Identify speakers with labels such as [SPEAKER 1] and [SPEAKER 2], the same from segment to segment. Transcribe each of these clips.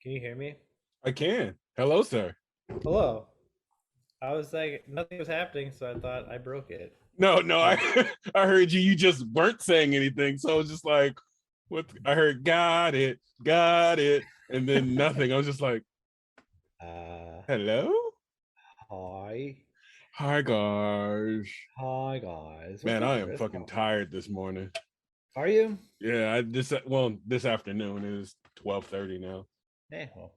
[SPEAKER 1] Can you hear me?
[SPEAKER 2] I can. Hello, sir.
[SPEAKER 1] Hello. I was like, nothing was happening, so I thought I broke it.
[SPEAKER 2] No, I
[SPEAKER 1] Uh,
[SPEAKER 2] I heard you. You just weren't saying anything, so I was just like, "What?" I heard, got it," and then nothing. I was just like,
[SPEAKER 1] uh,
[SPEAKER 2] "Hello,
[SPEAKER 1] hi.
[SPEAKER 2] hi guys."
[SPEAKER 1] Hi, guys. What's
[SPEAKER 2] Man,
[SPEAKER 1] up,
[SPEAKER 2] I am
[SPEAKER 1] Chris?
[SPEAKER 2] fucking tired this morning.
[SPEAKER 1] Are you?
[SPEAKER 2] Yeah, this afternoon is 12:30 now.
[SPEAKER 1] Well,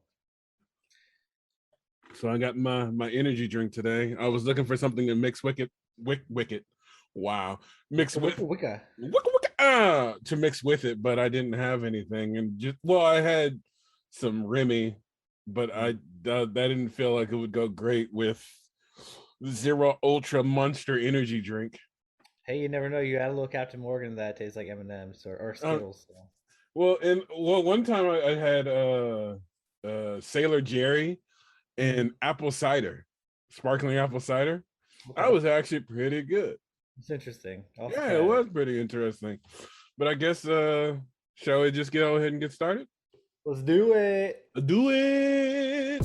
[SPEAKER 2] So I got my energy drink today. I was looking for something to mix wicket. Wow, mix
[SPEAKER 1] wicka,
[SPEAKER 2] with
[SPEAKER 1] wicka, wicka.
[SPEAKER 2] to mix with it, but I didn't have anything, and just I had some Remy, but that didn't feel like it would go great with Zero Ultra Monster Energy drink.
[SPEAKER 1] Hey, you never know. You add a little Captain Morgan that tastes like M&M's or
[SPEAKER 2] Uh,
[SPEAKER 1] Skittles. So.
[SPEAKER 2] one time I had Sailor Jerry
[SPEAKER 1] Mhm.
[SPEAKER 2] and apple cider, sparkling apple cider. That
[SPEAKER 1] Okay.
[SPEAKER 2] was actually pretty good.
[SPEAKER 1] It's interesting. I'll have to
[SPEAKER 2] Yeah,
[SPEAKER 1] try
[SPEAKER 2] it
[SPEAKER 1] it.
[SPEAKER 2] was pretty interesting. But I guess shall we just go ahead and get started?
[SPEAKER 1] Let's do it.
[SPEAKER 2] Do it.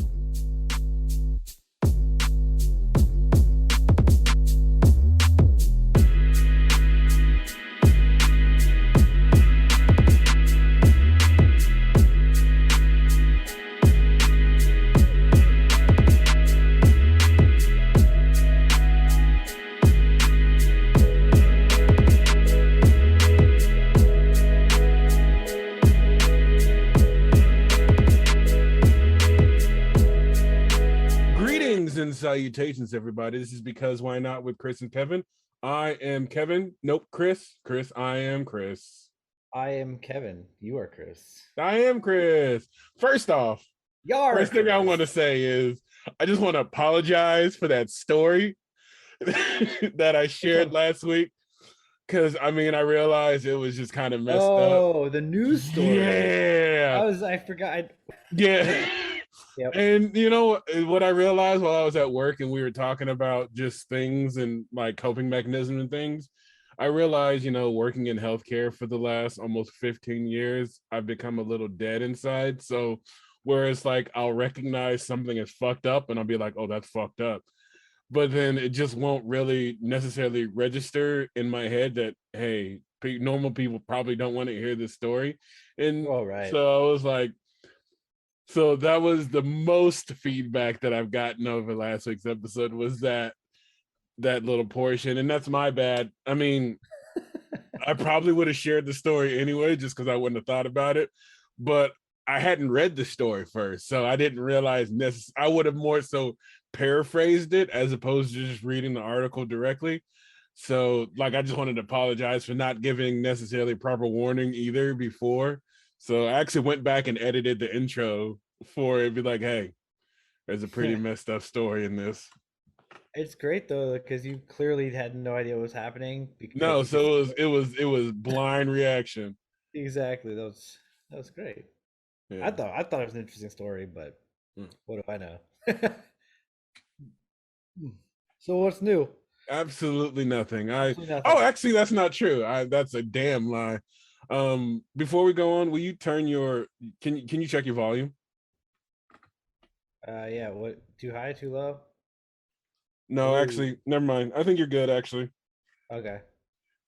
[SPEAKER 2] Greetings and salutations, everybody. This is Because Why Not with Chris and Kevin. I am Kevin. Nope, Chris. Chris, I am Chris.
[SPEAKER 1] I am Kevin. You are Chris.
[SPEAKER 2] I am Chris. First off,
[SPEAKER 1] Yar,
[SPEAKER 2] first thing I want to
[SPEAKER 1] Chris.
[SPEAKER 2] say is I just want to apologize for that story that I
[SPEAKER 1] Which
[SPEAKER 2] shared
[SPEAKER 1] one?
[SPEAKER 2] last week. Because I mean, I realized it was just kind of messed up.
[SPEAKER 1] Oh, the news story.
[SPEAKER 2] Yeah.
[SPEAKER 1] I forgot.
[SPEAKER 2] Yeah.
[SPEAKER 1] Yeah. Yep.
[SPEAKER 2] And you know what I realized while I was at work and we were talking about just things and like coping mechanisms and things, I realized, working in healthcare for the last almost 15 years, I've become a little dead inside. So whereas like I'll recognize something as fucked up and I'll be like, oh, that's fucked up. But then it just won't really necessarily register in my head that, hey, normal people probably don't want to hear this story. And
[SPEAKER 1] Oh, right.
[SPEAKER 2] so I was like, so that was the most feedback that I've gotten over last week's episode was that little portion, and that's my bad. I mean, I probably would have shared the story anyway, just because I wouldn't have thought about it. But I hadn't read the story first, so I didn't realize I would have more so paraphrased it as opposed to just reading the article directly. So, like, I just wanted to apologize for not giving necessarily proper warning either before. So I actually went back and edited the intro for it, be like, hey, there's a pretty messed up story in this.
[SPEAKER 1] It's great though because you clearly had no idea what was happening because
[SPEAKER 2] No,
[SPEAKER 1] you could
[SPEAKER 2] so
[SPEAKER 1] see
[SPEAKER 2] it was
[SPEAKER 1] it.
[SPEAKER 2] it was it was blind reaction.
[SPEAKER 1] Exactly. That was great.
[SPEAKER 2] Yeah.
[SPEAKER 1] I thought it was an interesting story, but
[SPEAKER 2] Mm.
[SPEAKER 1] what do I know? So what's new?
[SPEAKER 2] Absolutely nothing.
[SPEAKER 1] Absolutely
[SPEAKER 2] Oh,
[SPEAKER 1] nothing.
[SPEAKER 2] actually that's not true. That's a damn lie. Before we go on, will you turn your can you check your volume?
[SPEAKER 1] Yeah. What? Too high? Too low?
[SPEAKER 2] No,
[SPEAKER 1] Oh.
[SPEAKER 2] actually, never mind. I think you're good actually.
[SPEAKER 1] Okay.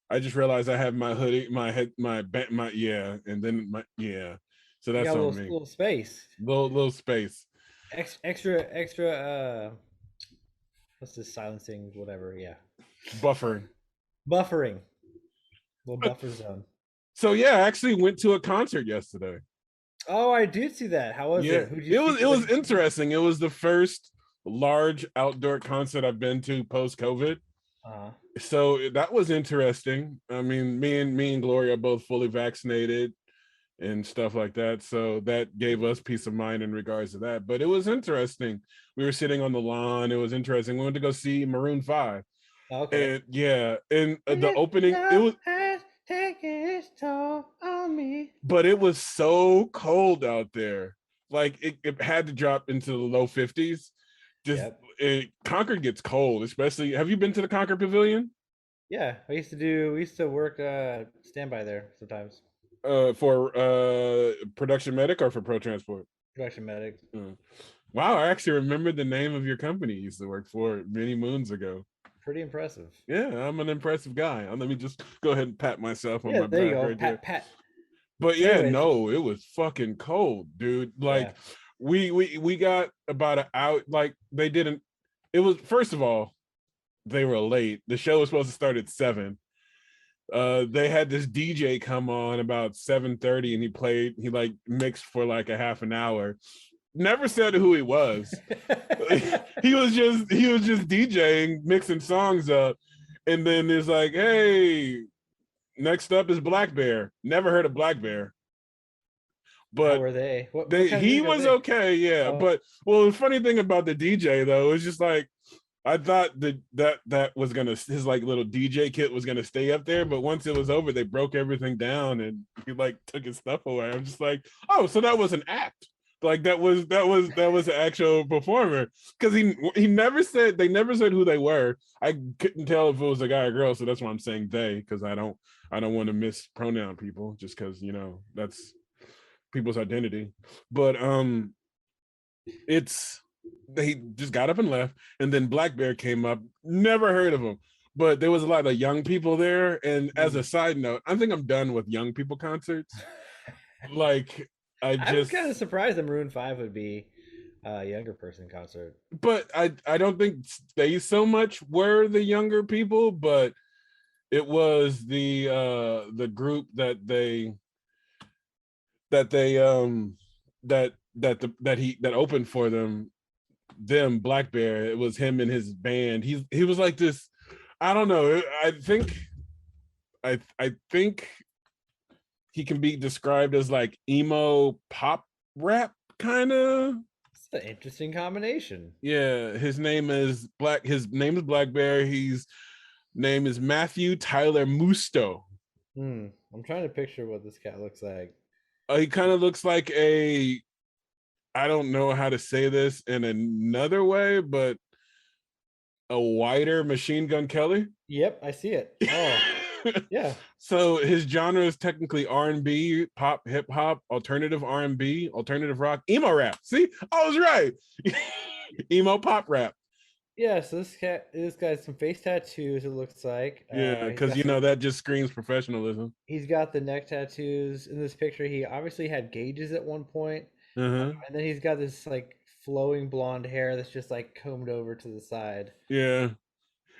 [SPEAKER 2] I just realized I have my hoodie, my head, my yeah, and then my yeah. So
[SPEAKER 1] You
[SPEAKER 2] that's
[SPEAKER 1] got a
[SPEAKER 2] on
[SPEAKER 1] little
[SPEAKER 2] me.
[SPEAKER 1] little space.
[SPEAKER 2] Little space.
[SPEAKER 1] Extra. What's this silencing? Whatever. Yeah.
[SPEAKER 2] Buffering.
[SPEAKER 1] Buffering. Little buffer zone.
[SPEAKER 2] So yeah, I actually went to a concert yesterday.
[SPEAKER 1] Oh, I did see that. How was
[SPEAKER 2] Yeah,
[SPEAKER 1] it? Who'd you
[SPEAKER 2] it
[SPEAKER 1] see?
[SPEAKER 2] was it
[SPEAKER 1] What
[SPEAKER 2] was
[SPEAKER 1] did you see?
[SPEAKER 2] interesting. It was the first large outdoor concert I've been to post COVID.
[SPEAKER 1] Uh,
[SPEAKER 2] So that was interesting. I mean, me and Gloria are both fully vaccinated and stuff like that. So that gave us peace of mind in regards to that. But it was interesting. We were sitting on the lawn. It was interesting. We went to go see Maroon 5.
[SPEAKER 1] okay.
[SPEAKER 2] And yeah, and the
[SPEAKER 1] This
[SPEAKER 2] opening, it
[SPEAKER 1] love
[SPEAKER 2] was
[SPEAKER 1] has taken its toll on me.
[SPEAKER 2] but it was so cold out there. Like it had to drop into the low 50s. Just
[SPEAKER 1] Yep.
[SPEAKER 2] Concord gets cold, especially. Have you been to the Concord Pavilion?
[SPEAKER 1] Yeah, we used to work standby there sometimes.
[SPEAKER 2] For production medic or for pro transport?
[SPEAKER 1] Production medic.
[SPEAKER 2] Mm. Wow, I actually remembered the name of your company you used to work for many moons ago.
[SPEAKER 1] Pretty impressive.
[SPEAKER 2] Yeah, I'm an impressive guy. Let me just go ahead and pat myself on
[SPEAKER 1] Yeah,
[SPEAKER 2] my
[SPEAKER 1] there you
[SPEAKER 2] back
[SPEAKER 1] go.
[SPEAKER 2] right there.
[SPEAKER 1] Pat pat.
[SPEAKER 2] But
[SPEAKER 1] So
[SPEAKER 2] yeah,
[SPEAKER 1] anyways,
[SPEAKER 2] no, it was fucking cold, dude.
[SPEAKER 1] yeah.
[SPEAKER 2] Like we got about an hour. Like they didn't. It was first of all they were late. The show was supposed to start at 7. They had this DJ come on about 7:30, and he like mixed for like a half an hour. Never said who he was. He was just DJing, mixing songs up, and then it's like, hey, next up is Black Bear. Never heard of Black Bear,
[SPEAKER 1] How
[SPEAKER 2] but
[SPEAKER 1] were they? What kind of
[SPEAKER 2] he
[SPEAKER 1] music are
[SPEAKER 2] was
[SPEAKER 1] they?
[SPEAKER 2] okay, yeah.
[SPEAKER 1] Oh,
[SPEAKER 2] But well, the funny thing about the DJ though is just like I thought that was gonna his like little DJ kit was gonna stay up there, but once it was over, they broke everything down and he like took his stuff away. I'm just like, oh, so that was an act. Like that was an actual performer because he never said they never said who they were. I couldn't tell if it was a guy or girl, so that's why I'm saying they because I don't want to mispronoun people just because that's people's identity. But it's they just got up and left, and then Black Bear came up. Never heard of him, but there was a lot of young people there. And as a side note, I think I'm done with young people concerts. Like I
[SPEAKER 1] I was
[SPEAKER 2] just,
[SPEAKER 1] kind of surprised that Maroon 5 would be a younger person concert.
[SPEAKER 2] but I don't think they so much were the younger people, but it was the group that they that opened for them Black Bear. It was him and his band. He was like this. I don't know. I think he can be described as like emo pop rap kind of.
[SPEAKER 1] It's an interesting combination.
[SPEAKER 2] Yeah, His name is Black Bear. His name is Matthew Tyler Musto.
[SPEAKER 1] I'm trying to picture what this cat looks like.
[SPEAKER 2] He kind of looks like a. I don't know how to say this in another way, but a whiter Machine Gun Kelly.
[SPEAKER 1] Yep, I see it. Oh, yeah.
[SPEAKER 2] So his genre is technically R&B, pop, hip hop, alternative R&B, alternative rock, emo rap. See, I was right. Emo pop rap.
[SPEAKER 1] Yeah, so this guy's some face tattoos, it looks like.
[SPEAKER 2] Yeah, because that just screams professionalism.
[SPEAKER 1] He's got the neck tattoos in this picture. He obviously had gauges at one point.
[SPEAKER 2] Uh-huh.
[SPEAKER 1] And then he's got this like flowing blonde hair that's just like combed over to the side.
[SPEAKER 2] Yeah.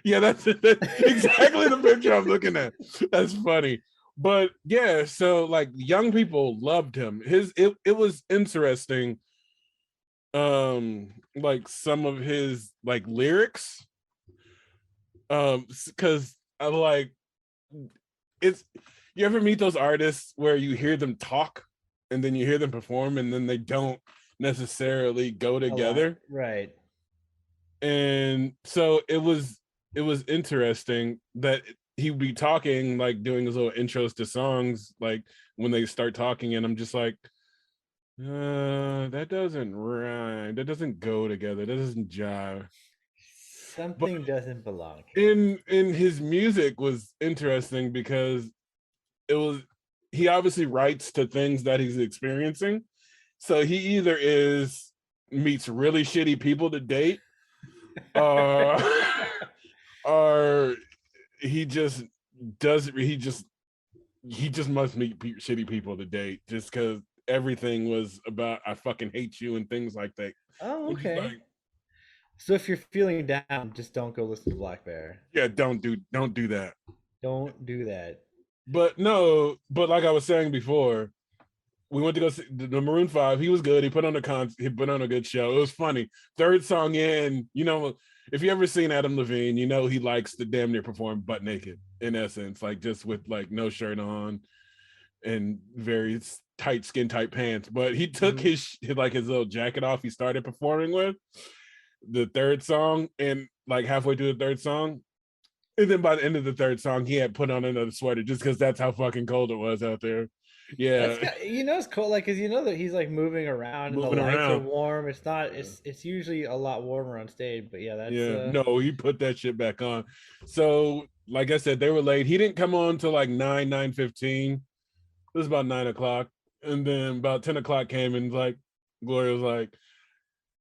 [SPEAKER 2] Yeah, that's exactly the picture I'm looking at. That's funny. But yeah, so like young people loved him. It was interesting. Like some of his like lyrics. Because I like it's you ever meet those artists where you hear them talk and then you hear them perform and then they don't necessarily go together?
[SPEAKER 1] Right.
[SPEAKER 2] And so it was interesting that he'd be talking, like doing his little intros to songs, like when they start talking, and I'm just like, that doesn't rhyme, that doesn't go together, that doesn't jive.
[SPEAKER 1] Something
[SPEAKER 2] But
[SPEAKER 1] doesn't belong here.
[SPEAKER 2] in his music was interesting because it was he obviously writes to things that he's experiencing. So he either meets really shitty people to date, uh or he just does he just must meet shitty people to date just because everything was about I fucking hate you and things like that.
[SPEAKER 1] Oh,
[SPEAKER 2] Just
[SPEAKER 1] okay.
[SPEAKER 2] like,
[SPEAKER 1] So if you're feeling down, just don't go listen to Black Bear.
[SPEAKER 2] yeah, don't do that.
[SPEAKER 1] Don't do that.
[SPEAKER 2] But no, but like I was saying before, we went to go see the Maroon 5. He was good. He put on he put on a good show. It was funny. Third song in, if you ever seen Adam Levine, he likes to damn near perform butt naked, in essence, like just with like no shirt on and very tight skin tight pants. But he took his little jacket off he started performing with the third song, and like halfway through the third song, and then by the end of the third song, he had put on another sweater just because that's how fucking cold it was out there. Yeah,
[SPEAKER 1] It's cool, like, because that he's like moving around and the
[SPEAKER 2] moving
[SPEAKER 1] lights are
[SPEAKER 2] around.
[SPEAKER 1] warm. It's not. It's usually a lot warmer on stage, but yeah, that's
[SPEAKER 2] Yeah, no, he put that shit back on. So, like I said, they were late. He didn't come on till like 9:15. It was about 9 o'clock, and then about 10 o'clock came and like, Gloria was like,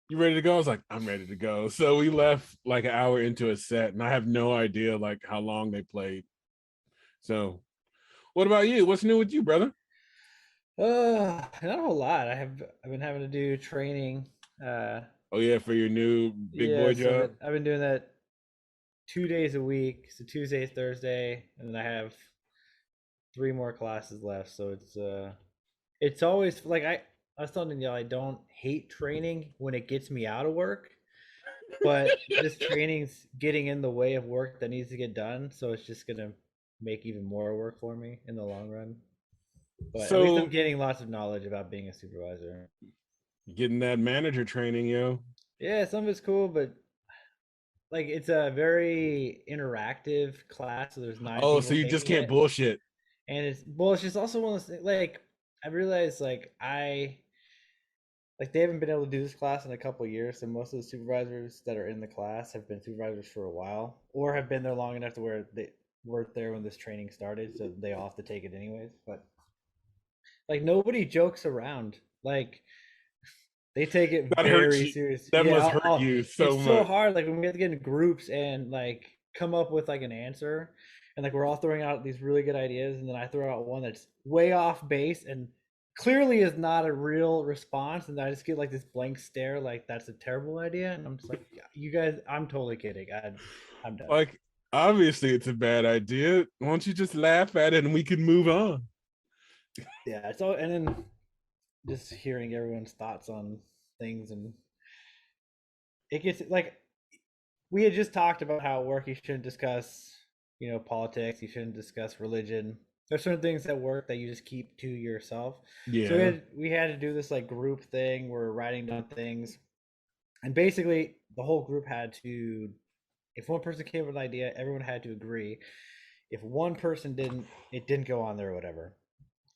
[SPEAKER 2] "You ready to go?" I was like, "I'm ready to go." So we left like an hour into a set, and I have no idea like how long they played. So, what about you? What's new with you, brother?
[SPEAKER 1] Not a whole lot. I've been having to do training. Uh,
[SPEAKER 2] Oh yeah, for your new big
[SPEAKER 1] yeah,
[SPEAKER 2] boy
[SPEAKER 1] so
[SPEAKER 2] job.
[SPEAKER 1] I've been doing that 2 days a week. So Tuesday, Thursday, and then I have three more classes left. So it's always like I was telling y'all I don't hate training when it gets me out of work, but this training's getting in the way of work that needs to get done. So it's just gonna make even more work for me in the long run. But at least I'm
[SPEAKER 2] So
[SPEAKER 1] getting lots of knowledge about being a supervisor.
[SPEAKER 2] getting that manager training, yo.
[SPEAKER 1] Yeah, some of it's cool, but like it's a very interactive class, so there's nine
[SPEAKER 2] Oh, so
[SPEAKER 1] people
[SPEAKER 2] you just
[SPEAKER 1] taking
[SPEAKER 2] can't
[SPEAKER 1] it.
[SPEAKER 2] bullshit.
[SPEAKER 1] And it's just also one of those things like I realized like they haven't been able to do this class in a couple of years, so most of the supervisors that are in the class have been supervisors for a while or have been there long enough to where they weren't there when this training started, so they all have to take it anyways. But like nobody jokes around. Like they take it
[SPEAKER 2] That hurts
[SPEAKER 1] very
[SPEAKER 2] you.
[SPEAKER 1] serious.
[SPEAKER 2] That
[SPEAKER 1] Yeah,
[SPEAKER 2] must hurt you so
[SPEAKER 1] it's so
[SPEAKER 2] much.
[SPEAKER 1] hard. Like when we have to get in groups and like come up with like an answer, and like we're all throwing out these really good ideas, and then I throw out one that's way off base and clearly is not a real response, and I just get like this blank stare, like that's a terrible idea, and I'm just like, "Yeah, you guys, I'm totally kidding. I'm done."
[SPEAKER 2] Like, obviously, it's a bad idea. Why don't you just laugh at it and we can move on?
[SPEAKER 1] Yeah. So and then just hearing everyone's thoughts on things, and it gets like we had just talked about how at work you shouldn't discuss, politics. You shouldn't discuss religion. There's certain things at work that you just keep to yourself. So
[SPEAKER 2] Yeah.
[SPEAKER 1] we had to do this like group thing. We're writing down things, and basically the whole group had to. If one person came up with an idea, everyone had to agree. If one person didn't, it didn't go on there or whatever.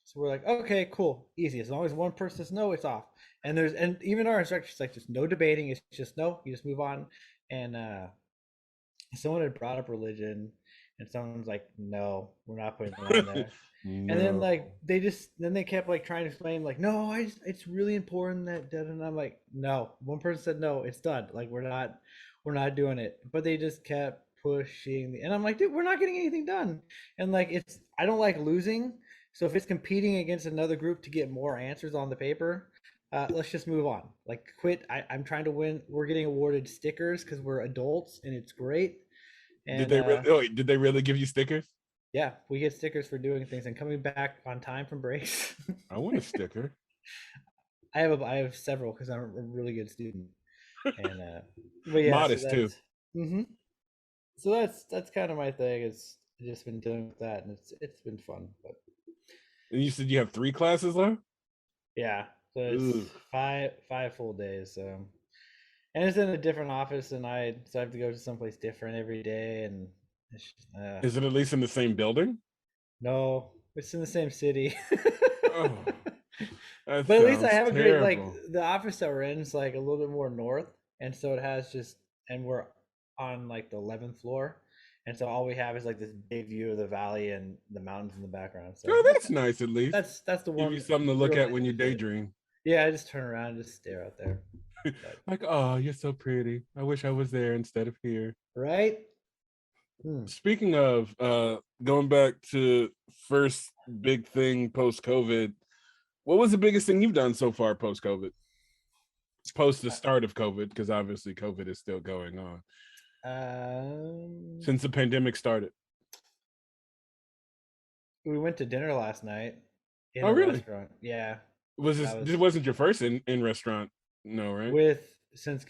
[SPEAKER 1] So we're like, okay, cool, easy. As long as one person says no, it's off. And even our instructors like, just no debating. It's just no. You just move on. And someone had brought up religion, and someone's like, no, we're not putting them on there. And then
[SPEAKER 2] No.
[SPEAKER 1] like they kept like trying to explain like, no, it's really important that, and I'm like, no. One person said no, it's done. Like we're not doing it. But they just kept pushing, and I'm like, dude, we're not getting anything done. And like I don't like losing, so if it's competing against another group to get more answers on the paper, let's just move on. Like quit. I'm trying to win. We're getting awarded stickers because we're adults, and it's great.
[SPEAKER 2] Did
[SPEAKER 1] And
[SPEAKER 2] they really? Oh, did they really give you stickers?
[SPEAKER 1] yeah, we get stickers for doing things and coming back on time from breaks.
[SPEAKER 2] I want a sticker.
[SPEAKER 1] I have several because I'm a really good student. And but yeah, so
[SPEAKER 2] Modest too.
[SPEAKER 1] that's hmm that's kind of my thing. It's just been dealing with that, and it's been fun. But
[SPEAKER 2] And you said you have 3 classes left?
[SPEAKER 1] yeah, so it's
[SPEAKER 2] Ooh.
[SPEAKER 1] five full days. So and it's in a different office, and I have to go to someplace different every day, and it's just,
[SPEAKER 2] Is it at least in the same building?
[SPEAKER 1] no, it's in the same city.
[SPEAKER 2] Oh, that
[SPEAKER 1] But at least I
[SPEAKER 2] sounds
[SPEAKER 1] have a great like
[SPEAKER 2] terrible.
[SPEAKER 1] the office that we're in is like a little bit more north, and so it has just and we're on like the 11th floor, and so all we have is like this big view of the valley and the mountains in the background. So
[SPEAKER 2] Oh,
[SPEAKER 1] that's
[SPEAKER 2] that's nice at least.
[SPEAKER 1] that's the
[SPEAKER 2] Give you
[SPEAKER 1] one
[SPEAKER 2] something to look
[SPEAKER 1] real
[SPEAKER 2] at
[SPEAKER 1] nice
[SPEAKER 2] when you
[SPEAKER 1] benefit.
[SPEAKER 2] daydream.
[SPEAKER 1] Yeah, I just turn around and just stare out there. But
[SPEAKER 2] Like, oh, you're so pretty. I wish I was there instead of here.
[SPEAKER 1] right? Hmm.
[SPEAKER 2] Speaking of going back to first big thing post COVID, what was the biggest thing you've done so far post COVID? Post the start of COVID, because obviously COVID is still going on
[SPEAKER 1] Um,
[SPEAKER 2] since the pandemic started.
[SPEAKER 1] we went to dinner last night in
[SPEAKER 2] Oh,
[SPEAKER 1] a
[SPEAKER 2] really?
[SPEAKER 1] restaurant. Yeah,
[SPEAKER 2] Was
[SPEAKER 1] that
[SPEAKER 2] this
[SPEAKER 1] was
[SPEAKER 2] wasn't your first in restaurant? No, right?
[SPEAKER 1] with since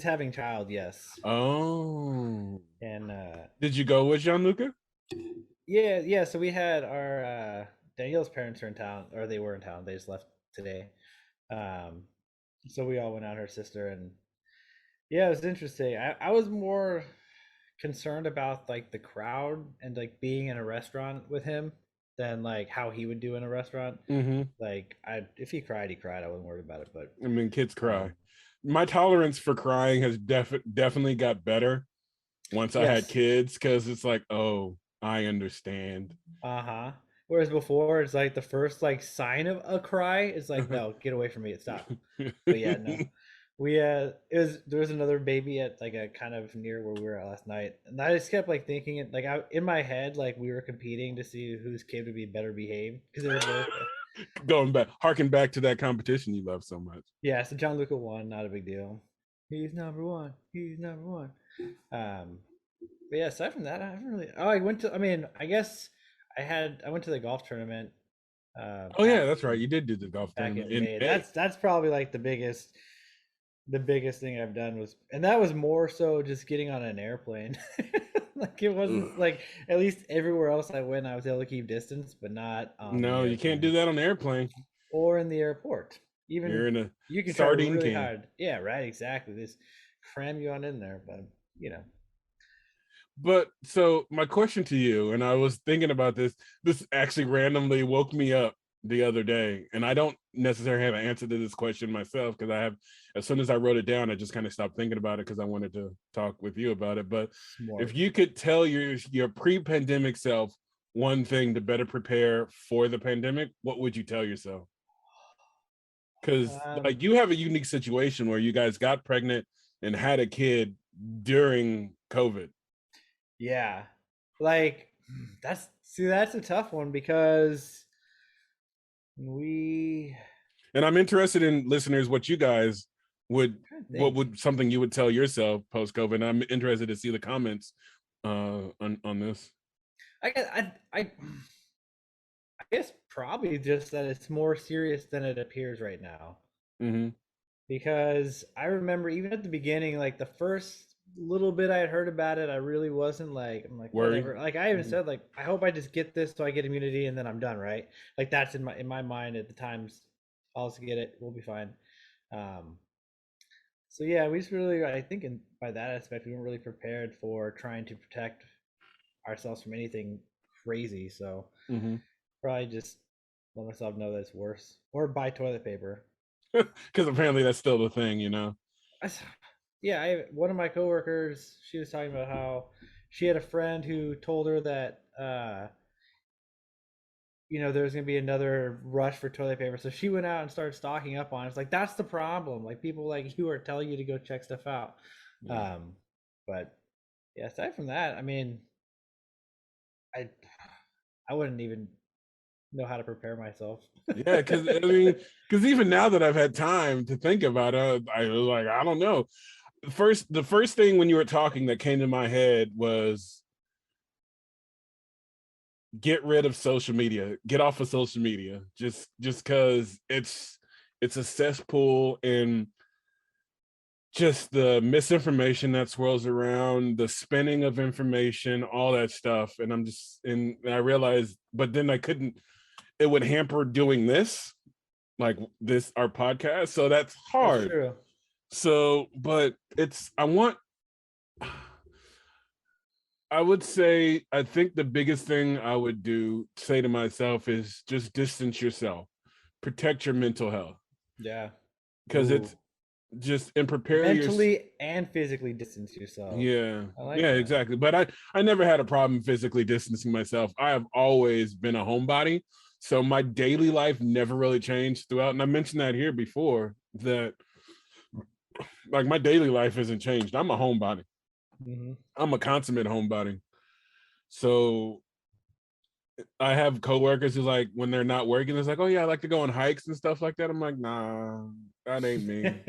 [SPEAKER 1] having child. Yes,
[SPEAKER 2] Oh,
[SPEAKER 1] and
[SPEAKER 2] did you go with Gianluca?
[SPEAKER 1] yeah, yeah. So we had our Danielle's parents are in town, or they were in town. They just left today. Um, so we all went out. Her sister and yeah, it was interesting. I was more concerned about like the crowd and like being in a restaurant with him than like how he would do in a restaurant.
[SPEAKER 2] Mm-hmm.
[SPEAKER 1] Like I, if he cried, he cried. I wasn't worried about it. But
[SPEAKER 2] I mean, kids cry.
[SPEAKER 1] um,
[SPEAKER 2] My tolerance for crying has definitely got better once I had
[SPEAKER 1] yes,
[SPEAKER 2] kids because it's like, oh, I understand.
[SPEAKER 1] uh huh. Whereas before, it's like the first like sign of a cry is like, no, get away from me, it stop. But yeah, no. We there was another baby at like a kind of near where we were at last night, and I just kept like thinking it like in my head like we were competing to see whose kid would be better behaved because they were both
[SPEAKER 2] Going back, harking back to that competition you love so much.
[SPEAKER 1] yeah. So John Luca won, not a big deal. He's number one. He's number one. But yeah, aside from that, I haven't really. Oh, I went to. I mean, I guess I went to the golf tournament.
[SPEAKER 2] Oh
[SPEAKER 1] Back
[SPEAKER 2] yeah, that's right. You did do the golf
[SPEAKER 1] back
[SPEAKER 2] tournament
[SPEAKER 1] in
[SPEAKER 2] in
[SPEAKER 1] May.
[SPEAKER 2] May.
[SPEAKER 1] That's probably like the biggest thing I've done was, and that was more so just getting on an airplane. Like it wasn't like at least everywhere else I went, I was able to keep distance, but not on the
[SPEAKER 2] No, you can't do
[SPEAKER 1] airplane
[SPEAKER 2] that on the airplane.
[SPEAKER 1] or in the airport.
[SPEAKER 2] You're
[SPEAKER 1] Even
[SPEAKER 2] in a
[SPEAKER 1] you can try
[SPEAKER 2] sardine
[SPEAKER 1] really
[SPEAKER 2] can.
[SPEAKER 1] hard. Yeah, right. Exactly. Just cram you on in there, but you know.
[SPEAKER 2] But so my question to you, and I was thinking about this, this actually randomly woke me up the other day. And I don't necessarily have an answer to this question myself because I have, as soon as I wrote it down, I just kind of stopped thinking about it because I wanted to talk with you about it. But if
[SPEAKER 1] Smart.
[SPEAKER 2] you could tell your pre-pandemic self one thing to better prepare for the pandemic, what would you tell yourself? Because
[SPEAKER 1] Um,
[SPEAKER 2] like you have a unique situation where you guys got pregnant and had a kid during COVID.
[SPEAKER 1] yeah. Like that's a tough one because we
[SPEAKER 2] And I'm interested in listeners what you guys would,
[SPEAKER 1] I
[SPEAKER 2] what
[SPEAKER 1] think
[SPEAKER 2] would something you would tell yourself post COVID. I'm interested to see the comments on this.
[SPEAKER 1] I guess I guess probably just that it's more serious than it appears right now.
[SPEAKER 2] Mm-hmm.
[SPEAKER 1] Because I remember even at the beginning, like the first little bit I had heard about it, I really wasn't like, I'm like,
[SPEAKER 2] Worried.
[SPEAKER 1] whatever. Like I even
[SPEAKER 2] Mm-hmm.
[SPEAKER 1] said, like, I hope I just get this so I get immunity and then I'm done, right? Like that's in my mind at the times. I'll just get it, we'll be fine. Um, so yeah, we just really, I think, by that aspect, we weren't really prepared for trying to protect ourselves from anything crazy. So
[SPEAKER 2] Mm-hmm.
[SPEAKER 1] probably just let myself know that it's worse, or buy toilet paper.
[SPEAKER 2] Because apparently that's still the thing, you know.
[SPEAKER 1] Yeah, one of my coworkers, she was talking about how she had a friend who told her that there's gonna be another rush for toilet paper, so she went out and started stocking up on it. It's like that's the problem. Like people like you are telling you to go check stuff out.
[SPEAKER 2] Yeah.
[SPEAKER 1] Um, but yeah, aside from that, I mean, I I wouldn't even know how to prepare myself.
[SPEAKER 2] Yeah, because I mean, because even now that I've had time to think about it, I was like, I don't know. The first thing when you were talking that came to my head was get rid of social media, get off of social media, just because it's a cesspool, and just the misinformation that swirls around, the spinning of information, all that stuff. And I realized, but then I couldn't, it would hamper doing this, like this, our podcast. So that's
[SPEAKER 1] That's
[SPEAKER 2] hard.
[SPEAKER 1] true.
[SPEAKER 2] So, but I would say, I think the biggest thing I would say to myself is just distance yourself, protect your mental health,
[SPEAKER 1] Yeah.
[SPEAKER 2] because
[SPEAKER 1] Ooh.
[SPEAKER 2] it's just, and prepare your,
[SPEAKER 1] Mentally and physically distance yourself.
[SPEAKER 2] yeah,
[SPEAKER 1] I like
[SPEAKER 2] yeah,
[SPEAKER 1] that.
[SPEAKER 2] exactly. But I never had a problem physically distancing myself. I have always been a homebody, so my daily life never really changed throughout. And I mentioned that here before, that like my daily life isn't changed. I'm a homebody.
[SPEAKER 1] Hmm.
[SPEAKER 2] I'm a consummate homebody. So I have coworkers who, like, when they're not working, it's like, oh yeah, I like to go on hikes and stuff like that. I'm like, nah, that ain't me.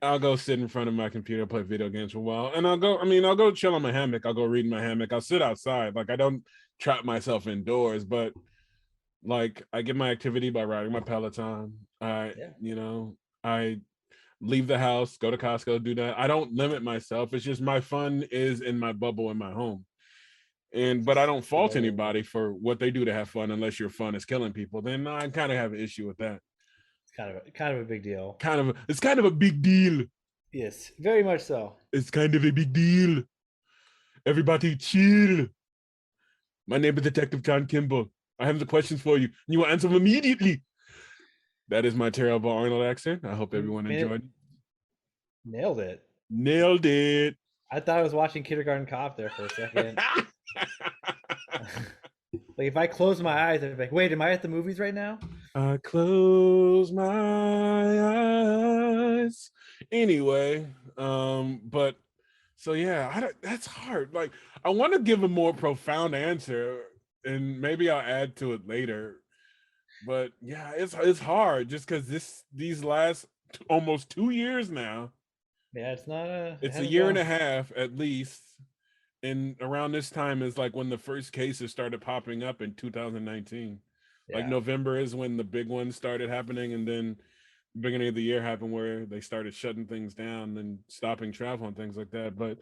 [SPEAKER 2] I'll go sit in front of my computer, play video games for a while, and I'll go chill on my hammock. I'll go read in my hammock. I'll sit outside. Like, I don't trap myself indoors, but like I get my activity by riding my Peloton.
[SPEAKER 1] Yeah.
[SPEAKER 2] I leave the house, go to Costco, do that. I don't limit myself. It's just my fun is in my bubble in my home. But I don't fault
[SPEAKER 1] So
[SPEAKER 2] anybody for what they do to have fun, unless your fun is killing people. Then I kind of have an issue with that.
[SPEAKER 1] it's kind of a big deal.
[SPEAKER 2] It's kind of a big deal.
[SPEAKER 1] Yes, very much so.
[SPEAKER 2] It's kind of a big deal. Everybody chill. My name is Detective John Kimball. I have the questions for you, and you will answer them immediately. That is my terrible Arnold accent. I hope everyone enjoyed.
[SPEAKER 1] Nailed it.
[SPEAKER 2] Nailed it.
[SPEAKER 1] I thought I was watching Kindergarten Cop there for a second. Like if I close my eyes, I'm like, wait, am I at the movies right now?
[SPEAKER 2] I close my eyes. Anyway, but so yeah, that's hard. Like I want to give a more profound answer, and maybe I'll add to it later. But yeah, it's hard just because these last almost 2 years now.
[SPEAKER 1] Yeah, it
[SPEAKER 2] It's a
[SPEAKER 1] hasn't
[SPEAKER 2] year and
[SPEAKER 1] gone.
[SPEAKER 2] a half at least. And around this time is like when the first cases started popping up in 2019. Like
[SPEAKER 1] Yeah.
[SPEAKER 2] November is when the big ones started happening, and then beginning of the year happened where they started shutting things down and stopping travel and things like that. But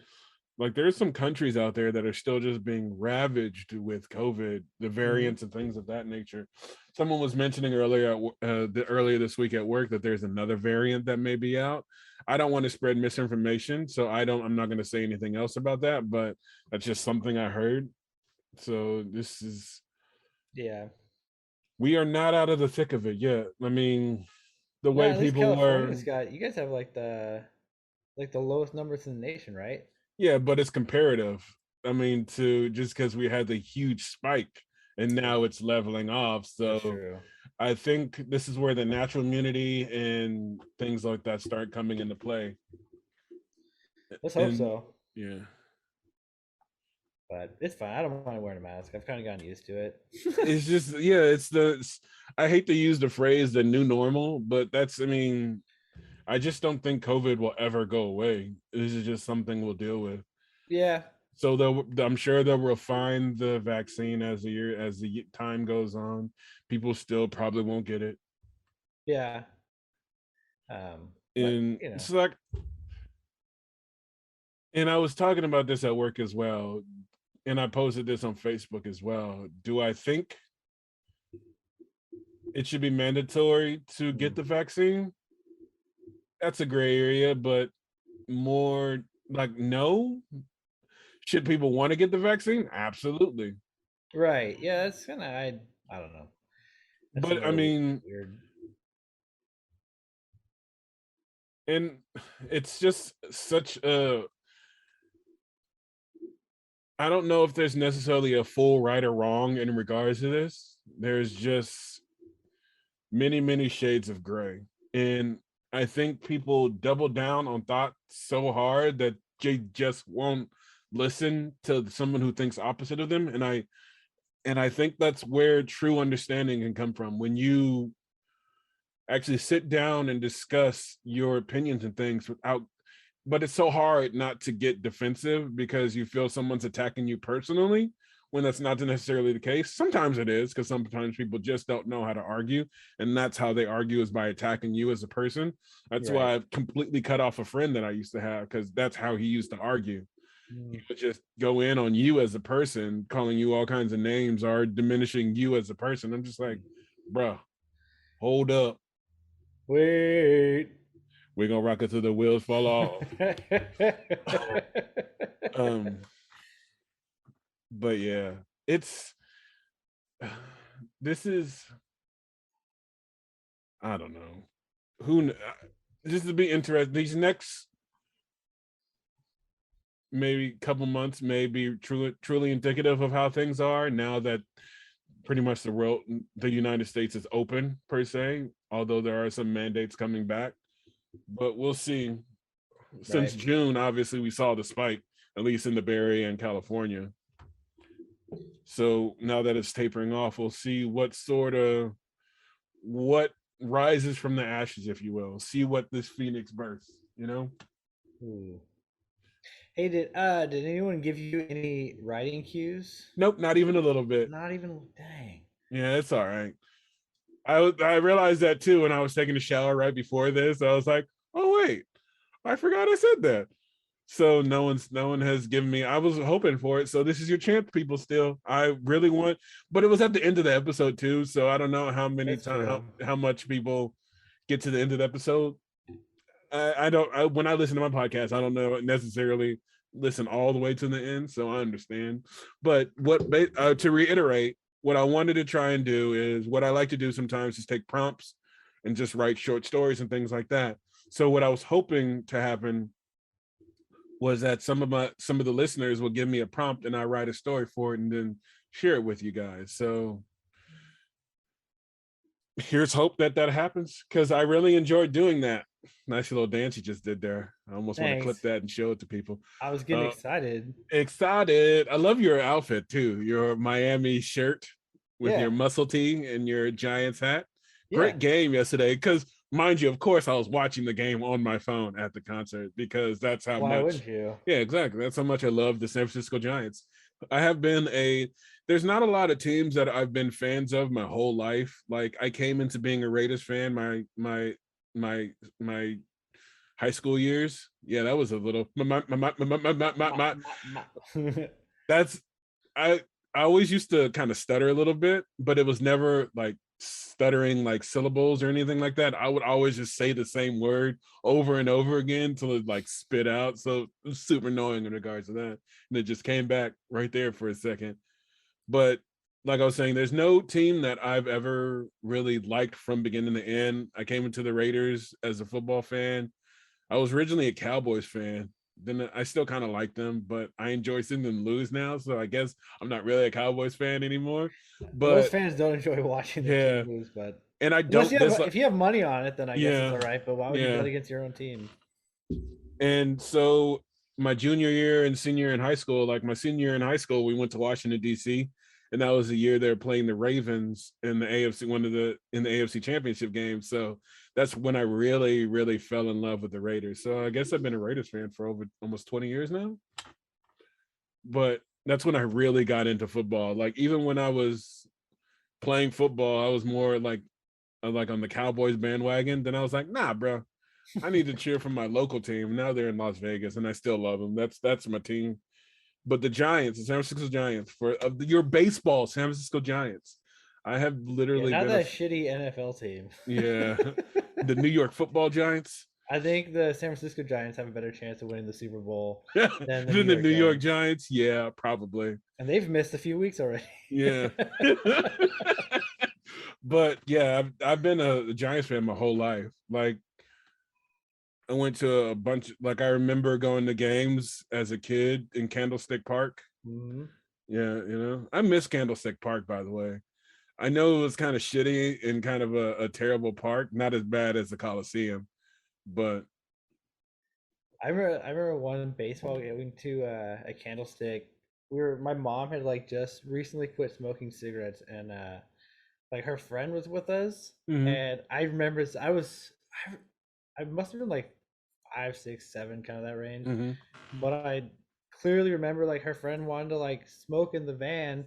[SPEAKER 2] like there's some countries out there that are still just being ravaged with COVID, the
[SPEAKER 1] Hmm.
[SPEAKER 2] variants and things of that nature. Someone was mentioning earlier earlier this week at work that there's another variant that may be out. I don't want to spread misinformation, so I'm not going to say anything else about that, but that's just something I heard. So
[SPEAKER 1] Yeah.
[SPEAKER 2] we are not out of the thick of it yet. I mean, the
[SPEAKER 1] No,
[SPEAKER 2] way
[SPEAKER 1] at least
[SPEAKER 2] people were.
[SPEAKER 1] California's got. You guys have like the lowest numbers in the nation, right?
[SPEAKER 2] Yeah, but it's comparative. I mean, to just because we had the huge spike and now it's leveling off.
[SPEAKER 1] That's
[SPEAKER 2] So
[SPEAKER 1] true.
[SPEAKER 2] I think this is where the natural immunity and things like that start coming into play.
[SPEAKER 1] Let's hope
[SPEAKER 2] And
[SPEAKER 1] so.
[SPEAKER 2] yeah,
[SPEAKER 1] But it's fine. I don't mind wearing a mask. I've kind of gotten used to it.
[SPEAKER 2] it's just, yeah, I hate to use the phrase the new normal, but I mean, I just don't think COVID will ever go away. This is just something we'll deal with.
[SPEAKER 1] Yeah.
[SPEAKER 2] So I'm sure they'll refine the vaccine as the time goes on. People still probably won't get it,
[SPEAKER 1] Yeah. But
[SPEAKER 2] and it's like, and I was talking about this at work as well, and I posted this on Facebook as well. Do I think it should be mandatory to get the vaccine? That's a gray area, but more like no. Should people want to get the vaccine? Absolutely.
[SPEAKER 1] right. Yeah, that's kind of I don't know. That's
[SPEAKER 2] But I
[SPEAKER 1] another
[SPEAKER 2] mean,
[SPEAKER 1] weird.
[SPEAKER 2] and it's just such a, I don't know if there's necessarily a full right or wrong in regards to this. There's just many, many shades of gray. And I think people double down on thought so hard that they just won't listen to someone who thinks opposite of them. And I think that's where true understanding can come from. When you actually sit down and discuss your opinions and things without, but it's so hard not to get defensive because you feel someone's attacking you personally when that's not necessarily the case. Sometimes it is, because sometimes people just don't know how to argue, and that's how they argue, is by attacking you as a person. That's
[SPEAKER 1] Right.
[SPEAKER 2] why I've completely cut off a friend that I used to have, because that's how he used to argue. He
[SPEAKER 1] Mm.
[SPEAKER 2] would just go in on you as a person, calling you all kinds of names or diminishing you as a person. I'm just like, bro, hold up.
[SPEAKER 1] Wait.
[SPEAKER 2] We're gonna rock it till the wheels fall off. um, but yeah, it's this is, I don't know this will be interesting. These next maybe couple months may be truly indicative of how things are now that pretty much the United States is open per se, although there are some mandates coming back. But we'll see. Since
[SPEAKER 1] right.
[SPEAKER 2] June, obviously we saw the spike, at least in the Bay Area and California. So now that it's tapering off, we'll see what rises from the ashes, if you will. See what this phoenix bursts, you know?
[SPEAKER 1] Ooh. Hey, did anyone give you any writing cues?
[SPEAKER 2] Nope, not even a little bit.
[SPEAKER 1] Not even. Dang.
[SPEAKER 2] Yeah, it's all right. I realized that too when I was taking a shower right before this. I was like, oh wait, I forgot I said that. So no one has given me. I was hoping for it. So this is your chance, people. Still, I really want, but it was at the end of the episode too. So I don't know how many
[SPEAKER 1] That's
[SPEAKER 2] times
[SPEAKER 1] true.
[SPEAKER 2] how much people get to the end of the episode. I don't. When I listen to my podcast, I don't know necessarily listen all the way to the end, so I understand. But to reiterate, what I wanted to try and do is what I like to do sometimes is take prompts and just write short stories and things like that. So what I was hoping to happen was that some of the listeners will give me a prompt and I write a story for it, and then share it with you guys. So here's hope that that happens, because I really enjoyed doing that. Nice little dance you just did there. I almost want to clip
[SPEAKER 1] Thanks.
[SPEAKER 2] that and show it to people.
[SPEAKER 1] I was getting
[SPEAKER 2] Uh,
[SPEAKER 1] excited.
[SPEAKER 2] excited. I love your outfit too. Your Miami shirt with
[SPEAKER 1] Yeah.
[SPEAKER 2] your muscle tee and your Giants hat.
[SPEAKER 1] Yeah.
[SPEAKER 2] Great game yesterday. Because mind you, of course, I was watching the game on my phone at the concert, because that's how
[SPEAKER 1] Why
[SPEAKER 2] much.
[SPEAKER 1] wouldn't you?
[SPEAKER 2] Yeah, exactly. That's how much I love the San Francisco Giants. I have been a. There's not a lot of teams that I've been fans of my whole life. Like I came into being a Raiders fan my my high school years. Yeah, that was a little. That's I I always used to kind of stutter a little bit, but it was never like stuttering like syllables or anything like that. I would always just say the same word over and over again till it like spit out. So it was super annoying in regards to that. And it just came back right there for a second. But like I was saying, there's no team that I've ever really liked from beginning to end. I came into the Raiders as a football fan. I was originally a Cowboys fan. Then I still kind of like them, but I enjoy seeing them lose now. So I guess I'm not really a Cowboys fan anymore.
[SPEAKER 1] Most
[SPEAKER 2] But
[SPEAKER 1] fans don't enjoy watching their
[SPEAKER 2] yeah,
[SPEAKER 1] team lose, but
[SPEAKER 2] and I
[SPEAKER 1] unless
[SPEAKER 2] don't
[SPEAKER 1] you have,
[SPEAKER 2] dislike.
[SPEAKER 1] if you have money on it, then I guess it's
[SPEAKER 2] Yeah,
[SPEAKER 1] all right. But why would you bet
[SPEAKER 2] yeah.
[SPEAKER 1] against your own team?
[SPEAKER 2] And so my junior year and senior year in high school, like my senior year in high school, we went to Washington D.C. and that was the year they were playing the Ravens in the AFC, one of the in the AFC Championship game. So that's when I really, really fell in love with the Raiders. So I guess I've been a Raiders fan for over almost 20 years now. But that's when I really got into football. Like even when I was playing football, I was more like on the Cowboys bandwagon. Then I was like, nah, bro, I need to cheer for my local team. Now they're in Las Vegas, and I still love them. That's my team. But the Giants, the San Francisco Giants, for your baseball, San Francisco Giants. I have
[SPEAKER 1] Yeah,
[SPEAKER 2] literally
[SPEAKER 1] not
[SPEAKER 2] been a
[SPEAKER 1] that shitty NFL team.
[SPEAKER 2] yeah, the New York Football Giants.
[SPEAKER 1] I think the San Francisco Giants have a better chance of winning the Super Bowl than the New
[SPEAKER 2] Then the
[SPEAKER 1] York
[SPEAKER 2] New York
[SPEAKER 1] Giants,
[SPEAKER 2] Giants, yeah, probably,
[SPEAKER 1] and they've missed a few weeks already.
[SPEAKER 2] yeah. But yeah, I've been a Giants fan my whole life. Like I went to a bunch. Like I remember going to games as a kid in Candlestick Park.
[SPEAKER 1] Mhm.
[SPEAKER 2] Yeah, I miss Candlestick Park, by the way. I know it was kind of shitty and kind of a terrible park, not as bad as the Coliseum, but
[SPEAKER 1] I remember one baseball going to a Candlestick. My mom had like just recently quit smoking cigarettes, and like her friend was with us,
[SPEAKER 2] mhm.
[SPEAKER 1] and I remember I must have been like 5, 6, 7, kind of that range,
[SPEAKER 2] Mhm.
[SPEAKER 1] but I clearly remember like her friend wanted to like smoke in the van.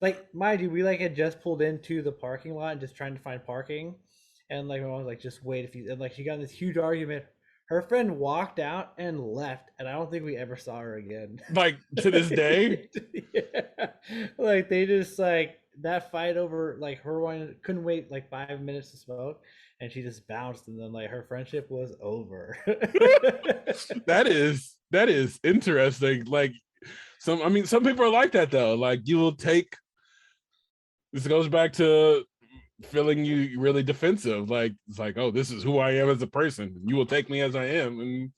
[SPEAKER 1] Like mind you, we like had just pulled into the parking lot and just trying to find parking, and like my mom was like, just wait a few, and like she got in this huge argument. Her friend walked out and left, and I don't think we ever saw her again.
[SPEAKER 2] Like to this day.
[SPEAKER 1] Yeah. Like they just like that fight over like her one couldn't wait like 5 minutes to smoke, and she just bounced, and then like her friendship was over.
[SPEAKER 2] That is interesting. Like some people are like that though. Like you will take this goes back to feeling you really defensive. Like it's like, oh, this is who I am as a person. You will take me as I am, and